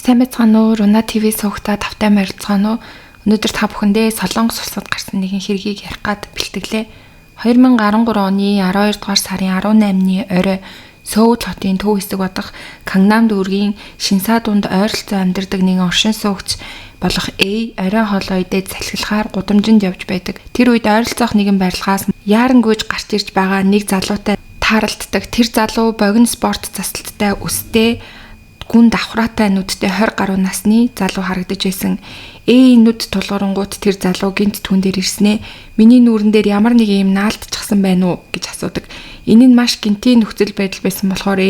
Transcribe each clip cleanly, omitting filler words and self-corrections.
Сайн байцгаана уу? Руна ТV суугтаа тавтай морилцгаана уу? Өнөөдөр та бүхэндээ Солонгос улсад гарсан нэгэн хэргийг ярих гад бэлтгэлээ. 2013 оны 12 дугаар сарын 18-ны орой Сөүл хотын төв хэсэг бодох Кангнам дүүргийн Шинса дунд ойролцоо амьдардаг нэгэн оршин суугч болох орой хоолой идээд салхилахаар гудамжинд явж байдаг. Тэр үед ойролцоох нэгэн барилгаас яарангүйж гарч ирж байгаа нэг залуутай тааралддаг. Тэр залуу богино спорт засалттай өстэй гүн давхраатай нүдтэй 20 гаруй насны залуу харагдаж байсан. Нүд тулгарангууд тэр залуу гинт түн дээр ирснээ. Миний нүүрэн дээр ямар нэг юм наалдчихсан байна уу гэж асуудаг. Энэ нь маш гинтийн нөхцөл байдал байсан болохоор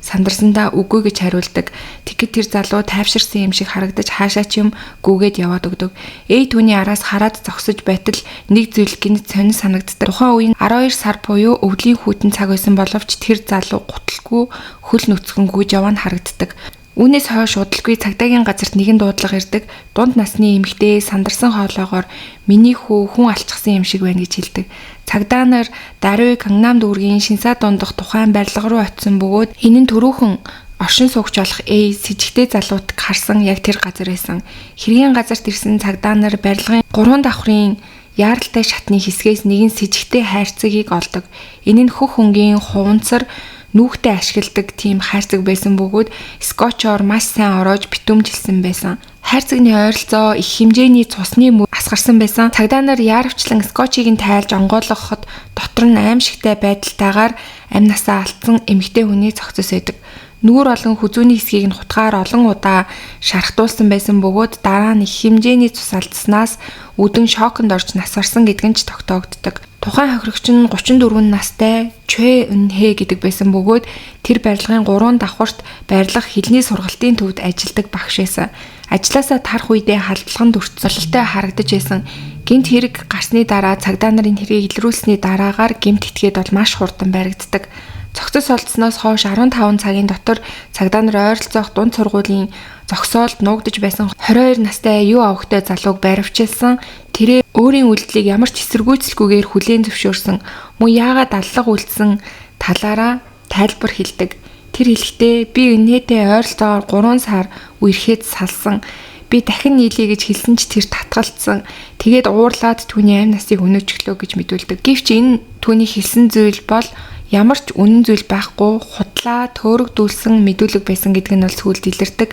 сандарсандаа үгүй гэж хариулдаг. Тэгэхэд тэр залуу тайвширсан юм шиг харагдаж хаашаа ч юм гүгээд яваад өгдөг. Түүний араас хараад зогсож байтал нэг зүйл гинт сонир санагддаг. Тухайн үеийн 12 сар буюу өвлийн хүйтэн цаг байсан боловч тэр залуу гуталгүй хөл нүцгэн гүйж яваа харагддаг. Үүнээс хойш удалгүй цагдаагийн газарт нэгэн дуудлага ирдэг. Дунд насны эмэгтэй сандарсан хоолойгоор миний хүү хүн алчсан юм шиг байна гэж хэлдэг. Цагдаа нар даруй Кангнам дүүргийн Шинса дундах тухайн барилга руу очисон бөгөөд энэ нь түрүүхэн оршин суугч болох сэжигтэй залуут харсан яг тэр газар байсан. Хэргийн газарт ирсэн цагдаа нар барилгын 3 давхрын яаралтай шатны хэсгээс нэгэн сэжигтэй хайрцагийг олдог. Энэ нь хөх хөнгийн хуванцар нүүхтэй ашигладаг тийм хайрцаг байсан бөгөөд скотчоор маш сайн ороож битүүмжилсэн байсан. Хайрцагны ойролцоо их хэмжээний цусны мөр асгарсан байсан. Цагдаа нар яарвчлан скотчийг нь тайлж онгойлгоход дотор нь аимшигтай байдалтайгаар амь насаа алдсан эмэгтэй хүний цогцос байдаг. Нүүр олон хүзүүний хэсгийг нь хутгаар олон удаа шархтуулсан байсан бөгөөд дараа нь их хэмжээний цус алдснаас үдэн шоконд орж насварсан гэдэг нь ч тогтоогддог. Тухайн хохирогч нь 34 настай Чэ Үнхэ гэдэг байсан бөгөөд тэр барилгын 3 давхурт барилга хэлний сургалтын төвд ажилладаг багш байсан. Ажлаасаа тарах үедээ халдлаганд өртсөлтэй харагдаж байсан. Гинт хэрэг гарсны дараа цагдаа нарын хэргийг илрүүлсний дараагаар гэмт итгээд бол маш хурдан баригддаг. Цогцос олдсноос хойш 15 цагийн дотор цагдаа нар ойролцоох дунд сургуулийн зогсоолд нуугдаж байсан 22 настай юу авахтай залууг байравчилсан. Тэрээ өөрийн үйлдэлийг ямар ч эсэргүүцэлгүйгээр хүлээн зөвшөөрсөн. Мөн яагаад аллага үлдсэн талаараа тайлбар хэлдэг. Тэр хэлэхдээ би өнөөтэй ойролцоогоор 3 сар үерхэд салсан. Би дахин нийлье гэж хэлсэн ч тэр татгалцсан. Тэгээд уурлаад түүний амь насыг өнөөжглөө гэж мэдүүлдэг. Гэвч энэ түүний хэлсэн зүйл бол ямар ч үнэн зүйл байхгүй худлаа төөрөгдүүлсэн мэдүүлэг байсан гэдэг нь бол сүүлд илэрдэг.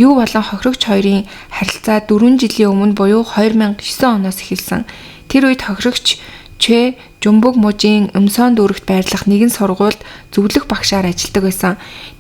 Юу болон хохирогч хоёрын харилцаа 4 жилийн өмнө буюу 2009 оноос эхэлсэн. Тэр үед хохирогч Чэ Жумбуг мужийн Өмсөн дүүрэгт байрлах нэгэн сургуульд зөвлөх багшаар ажилладаг байсан.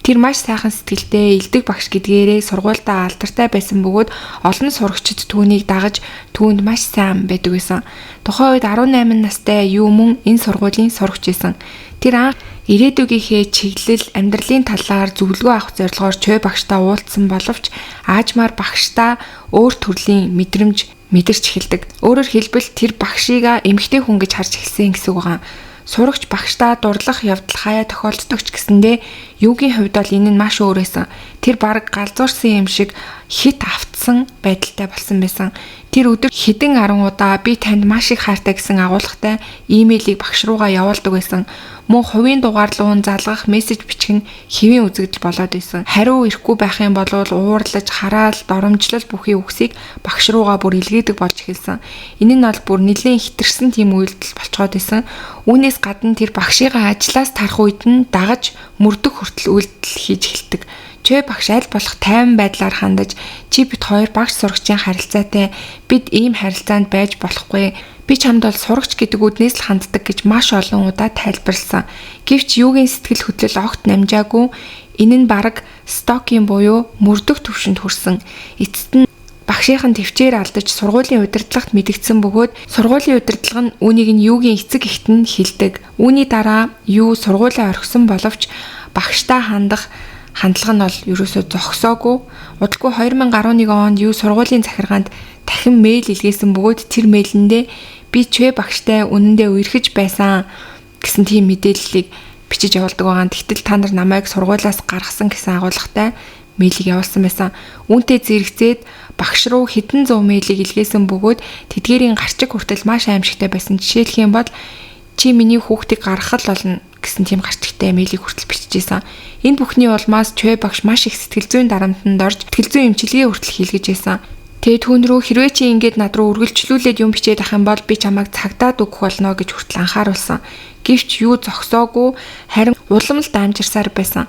Тэр маш сайхан сэтгэлтэй, элдэг багш гэдгээрээ сургуульдаа алдартай байсан бөгөөд олон сурагчид түүнийг дагаж түүнд маш сайн байдаг байсан. Тухайн үед 18 настай юу мөн энэ сургуулийн сурагч байсан. Тэр анх ирээдүгийнхээ чиглэл амьдралын талаар зөвлөгөө авах зорилгоор Чэ багштай уулзсан боловч аажмаар багштай өөр төрлийн мэдэрч эхэлдэг. Өөрөөр хэлбэл тэр багшийг эмэгтэй хүн гэж харж эхэлсэн гэсэн үг байгаа. Сурагч багштай дурлах явдал хаяа тохиолддог ч гэсэндээ юугийн хувьд бол энэ нь маш өөр байсан. Тэр баг галзуурсан юм шиг хит автсан байдалтай болсон байсан. Тэр өдөр хэдэн 10 удаа би танд маш их хайртай гэсэн агуулгатай имэйлийг багш руугаа явуулдаг байсан. Мөн хувийн дугаарлуун залгах мессеж бичих нь хэвийн үзэгдэл болоод байсан. Хариу ирэхгүй байх юм бол уурлаж, хараал, доромжлол бүхий үгсийг багш руугаа бүр илгээдэг болж эхэлсэн. Энэ нь бол бүр нэлээд хитэрсэн тийм үйлдэл болцоод байсан. Үүнээс гадна тэр багшигаа ажлаас тарах үед нь дагаж мөрдөх хүртэл үйлдэл хийж эхэлдэг. Чэ багш аль болох тайван байдлаар хандаж чи бид хоёр багш сурагчийн харилцаатай бид ийм харилцаанд байж болохгүй. Би чамд бол сурагч гэдэг үднээс л ханддаг гэж маш олон удаа тайлбарласан. Гэвч юугийн сэтгэл хөдлөл огт намжаагүй. Энэ нь бараг стокийн буюу мөрдөх түвшинд хүрсэн. Эцэст нь багшийн төвчээр алдаж сургуулийн удирдлагт мэдгдсэн бөгөөд сургуулийн удирдлага нь үүнийг нь юугийн эцэг эхт нь хэлдэг. Үүний дараа юу сургуулиа орхисон боловч багштай хандлага нь бол ерөөсөө зогсоогүй. Удалгүй 2011 онд юу сургуулийн захиргаанд дахин мэйл илгээсэн бөгөөд тэр мэйлэндээ би Чэ багштай үнэндээ үерхэж байсан гэсэн тийм мэдээллийг бичиж явуулдаг байгаа. Тэгтэл та нар намайг сургуулиас гаргасан гэсэн агуулгатай мэйлийг явуулсан байсан. Үүнтэй зэрэгцээд багш руу хэдэн зуун мэйлийг илгээсэн бөгөөд тэдгээрийн гарчиг хүртэл маш аимшигтай байсан. Жишээлх юм бол чи миний хүүхдийг гаргах л болно гэсэн тийм гарч ихтэй мэйлийг хүртэл бичижсэн. Энэ бүхний улмаас Чой багш маш их сэтгэл зүйн дарамтанд орж сэтгэл зүйн эмчилгээ хүртэл хийлгэж байсан. Тэгээ түүн рүү хэрвээ чи ингээд над руу үргэлжлүүлээд юм бичээд ах юм бол би чамайг цагдаад өгөх болно гэж хүртэл анхааруулсан. Гэвч юу зогсоогүй харин улам л даамжирсаар байсан.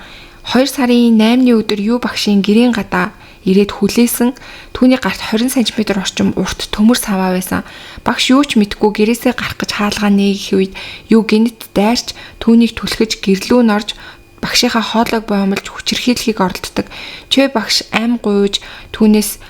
2 сарын 8-ны өдөр юу багшийн гэрийн гадаа ирээд хүлээсэн. Түүний гарт 20 см орчим урт төмөр саваа байсан. Багш юу ч мэдгүй гэрээсээ гарах гэж хаалгаа нээх үед юу гинт дайрч түүнийг түлхэж гэрлүүн орж багшийнхаа хоолойг боомлж хүчирхийлхийг оролддог. Чой багш ам гуйж түүнээс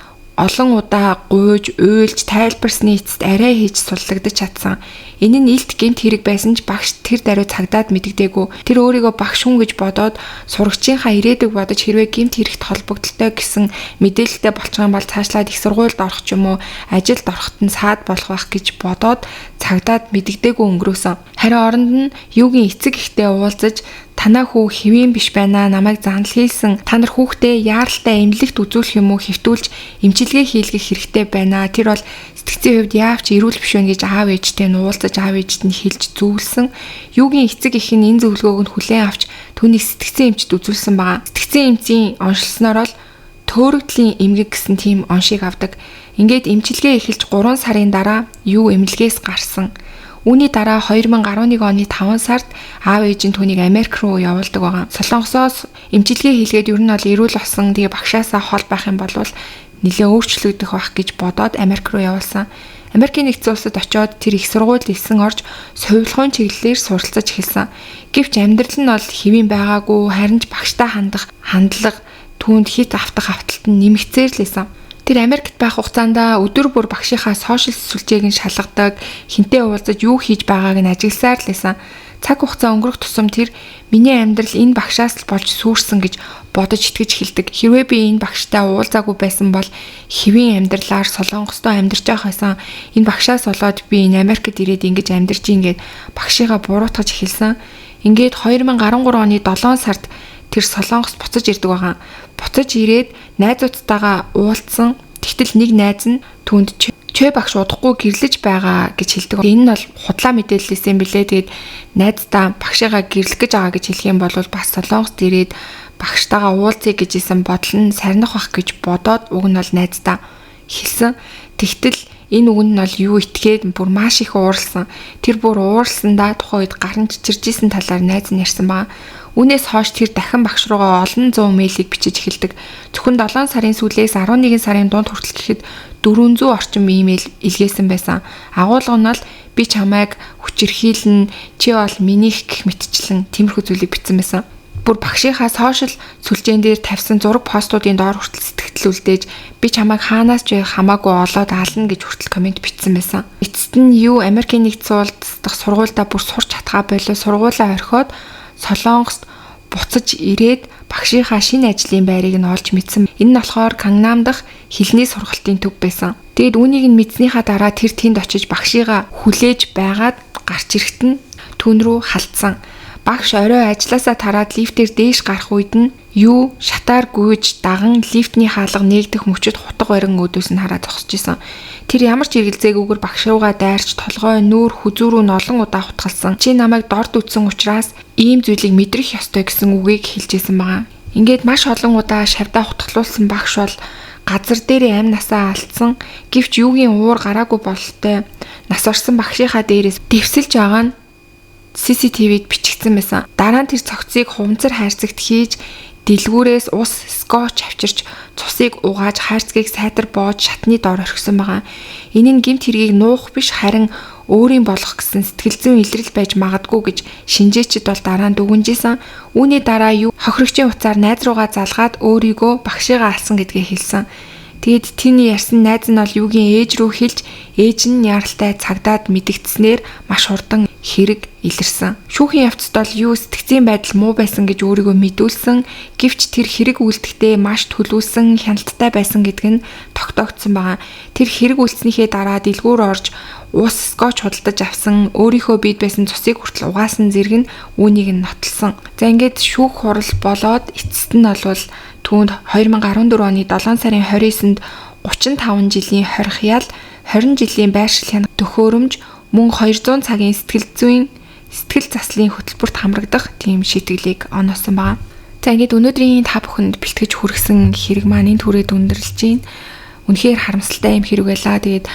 олон удаа гуйж, уйлж, тайлбарсны эцэст арай хийж суllагдаж чадсан. Энэ нь илт гэмт хэрэг байсан ч багш тэр даруй цагдаад мэддэггүй. Тэр өөрийгөө багш хүн гэж бодоод сурагчийнхаа ирээдүг бодож хэрвээ гэмт хэрэгт холбогдолтой гэсэн мэдээлэлтэй болчих юм бол цаашлаад их сургуульд орох ч юм уу, ажилд ороход нь саад болох байх гэж бодоод цагдаад мэддэггүй өнгөрөөсөн. Харин оронд нь юугийн эцэг ихтэй уулзаж танаа хүү хэвэн биш байна намайг занал хийлсэн. Та нар хүүхдээ яаралтай эмнэлэгт үзүүлэх юм уу хэвтүүлж эмчилгээ хийлгэх хэрэгтэй байна. Тэр бол сэтгцийн хувьд яавч эрүүл биш вэ гэж аав ээжтэй нь уулзаж аав ээжт нь хэлж зөвлөсөн. Юугийн эцэг их нь энэ зөвлөгөөг нь хүлээн авч түүнийг сэтгцийн эмчт үзүүлсэн байгаа. Сэтгцийн эмчийн оншилсноор л төөрөгдлийн эмгэг гэсэн тийм оншийг авдаг. Ингээд эмчилгээ эхэлж 3 сарын дараа юу эмнэлгээс гарсан. Үүний дараа 2011 оны 5 сард аав ээж нь түүнийг Америк руу явуулдаг байгаа. Солонгосоос эмчилгээ хийлгээд ер нь бол эрүүл болсон. Тэгээ багшаасаа хол байх юм бол нэлээ өөрчлөгдөх байх гэж бодоод Америк руу явуулсан. Америкийн нэгдсэн улсад очиод тэр их сургуульд элсэн орж совилгын чиглэлээр суралцаж эхэлсэн. Гэвч амьдрал нь бол хэвэн байгаагүй, харин ч багштай хандах хандлага түүнд хит автах авталт нь нэмэгцээр л байсан. Тэр Америкт байх хугацаанд өдөр бүр багшийнхаа сошиал сүлжээг нь шалгадаг, хинтээ уулзаж юу хийж байгааг нь ажигласаар л байсан. Цаг хугацаа өнгөрөх тусам тэр миний амьдрал энэ багшаас л болж сүрсэн гэж бодож итгэж эхэлдэг. Хэрвээ би энэ багштай уулзаагүй байсан бол хэвийн амьдралаар Солонгостой амьдарч байх байсан. Энэ багшаас болоод би энэ Америкт ирээд ингэж амьдарч ингээд багшийгаа буруутгаж эхэлсэн. Ингээд 2013 оны 7 сард тэр Солонгост буцаж ирдэг байгаа. Буцаж ирээд найзуудтайгаа уулзсан. Тэгтэл нэг найз нь түүнд Чой багш удахгүй гэрлэж байгаа гэж хэлдэг. Энэ нь бол худлаа мэдээлэлээс юм билээ. Тэгээд найздаа багшигаа гэрлэх гэж байгаа гэж хэлэх юм бол бас Солонгост ирээд багштайгаа уулзъя гэж исэн бодол нь сарних бах гэж бодоод уг нь бол найздаа хэлсэн. Тэгтэл энэ үгэнд нь бол юу итгээд бүр маш их ууралсан. Тэр бүр ууралсандаа тухайн үед гарын чичиржсэн талаар найз нь ярьсан байгаа. Үүнээс хойш тэр дахин багш руугаа олон зуун мэйлийг бичиж эхэлдэг. Зөвхөн 7 сарын сүүлээс 11 сарын дунд хүртэл гэхэд 400 орчим имэйл илгээсэн байсан. Агуулга нь бол би чамайг хүчирхийлнэ, чи бол минийх гэх мэтчлэн тиймэрхүү зүйлийг бичсэн байсан. Бүр багшийнхаа сошиал сүлжээн дээр тавьсан зураг постуудын доор хүртэл сэтгэл үлдээж би чамайг хаанаас ч хамаагүй олоод аална гэж хүртэл комент бичсэн байсан. Эцэст нь юу Америкийн нэгдсэн улс дахь сургуультай бүр сурч чадхаа болоо сургуулаа орхиод Солонгост буцаж ирээд багшийнхаа шинэ ажлын байрыг нь олж мэдсэн. Энэ нь болохоор Кангнам дахь хэлний сургалтын төв байсан. Тэгэд үүнийг нь мэдснийхаа дараа тэр тэнд очиж багшийгаа хүлээж байгаад гарч ирэхэд нь түүн рүү халтсан. Багш орой ажилласаа тараад лифтээр дээш гарах үед нь юу шатаар гүйж даган лифтний хаалга нээгдэх мөчөд хутга барин өдөөс нь хараад зогсож исэн. Тэр ямар ч эргэлзээгүйгээр багш руугаа дайрч толгой нүүр хүзүүрүү нь олон удаа хутгалсан. Чи намайг дорд үтсэн учраас ийм зүйлийг мэдрэх ёстой гэсэн үгийг хэлжсэн байгаа. Ингээд маш олон удаа шавдаа хутгалуулсан багш бол газар дээрээ амь насаа алдсан. Гэвч юугийн уур гараагүй бололтой нас орсон багшийнхаа дээрээс дэвсэлж байгаа нь CCTV-д бичигдсэн байсан. Дараа нь тэр цогцыг хуванцар хайрцагт хийж дэлгүүрээс ус скотч авчирч цусыг угааж хайрцгийг сайтар боож шатны доор орхисон байгаа. Энэ нь гэмт хэргийг нуух биш харин өөрийн болох гэсэн сэтгэл зүйн илрэл байж магадгүй гэж шинжээчид бол дараа нь дүгнжсэн. Үүний дараа юу хохирогчийн уцаар найз руугаа залгаад өөрийгөө багшигаа алсан гэдгээ хэлсэн. Тэгэд тэний ярьсан найз нь бол юугийн ээж рүү хэлж ээж нь яралтай цагдаад мэдэгдснээр маш хурдан хэрэг илэрсэн. Шүүхийн явцад бол юу сэтгцийн байдал муу байсан гэж өөрийгөө мэдүүлсэн. Гэвч тэр хэрэг үйлдэхдээ маш төлөвлөсөн хяналттай байсан гэдг нь тогтоогдсон байгаа. Тэр хэрэг үйлснийхээ дараа дэлгүүр орж ус скотч худалдаж авсан өөрийнхөө биед байсан цусыг хүртэл угаасан зэрэг нь үүнийг нь нотолсон. За ингээд шүүх хурал болоод эцэст нь болвол түүнд 2014 оны 7 сарын 29-нд 35 жилийн хорих ял 20 жилийн байршил хянах төхөөрөмж мөн 200 цагийн сэтгэл зүйн сэтгэл заслын хөтөлбөрт хамрагдах тийм шийтгэлийг оноосон байгаа. За ингээд өнөөдрийн та бүхэнд бэлтгэж хүргэсэн хэрэг маань энэ түрээд өндөрлж байна. Үнэхээр харамсалтай юм хэрэг байлаа. Тэгээд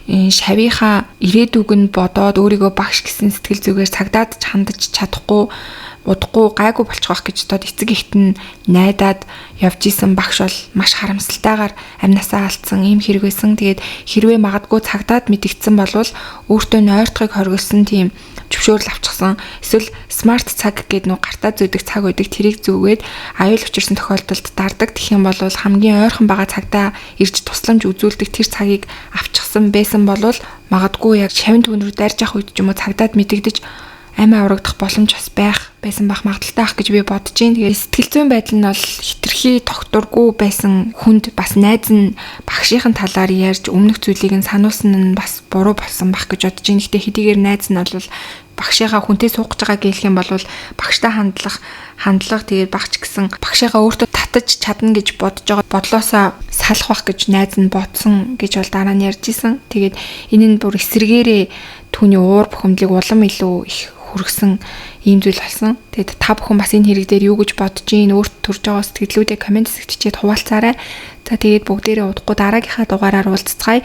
шавийнхаа ирээдүг нь бодоод өөрийгөө багш гэсэн сэтгэл зүгээр цагдаад хандаж чадахгүй, удахгүй гайгүй болчих واخ гэж бодоод эцэг ихт нь найдаад явж исэн багш бол маш харамсалтайгаар амнасаа алдсан ийм хэрэг байсан. Тэгээд хэрвээ магадгүй цагдаад мэдэгдсэн болвол өөртөө нойртохыг хоригдсон тийм зөвшөөрөл авчихсан. Эсвэл смарт цаг гэдэг нөө гартаа зүйдэг цаг үүдэг тэрийг зүүгээд аюул учирсан тохиолдолд дардаг. Тэгэх юм бол хамгийн ойрхон байгаа цагтаа ирж тусламж үзүүлдэг тэр цагийг авчихсан байсан бол магадгүй яг шавин түн рүү дайрж явах үед ч юм уу цагдаад мэдэгдэж амиа урагдах боломж бас байсан байх магадaltaй ах гэж би бодож байна. Тэгээд сэтгэл зүйн байдал нь бол хитрхи тогтургүй байсан хүнд бас найз нь багшийн талаар ярьж өмнөх зүйлийг нь сануулсан нь бас буруу болсон байх гэж бодож байна. Гэтэ хэдийгээр найз нь бол багшийнхаа хүнтэй суугч байгаа гэх юм бол багштай хандлага тэгээд багч гэсэн багшийнхаа өөртөө татаж чадна гэж бодож байгаа бодлоосоо салах байх гэж найз нь бодсон гэж бол дараа нь ярьж исэн. Тэгээд энэ нь бүр эсрэгээрээ түүний уур бухимдлыг улам илүү их хүргэсэн ийм зүйл болсон. Тэгээд та бүхэн бас энэ хэрэг дээр юу гэж бодож ийн өөрт төрж байгаа сэтгэлдүүдээ комент хэсэгт хуваалцаарай. За тэгээд бүгдээрээ удахгүй дараагийнхаа дугаараар уулзцгаая.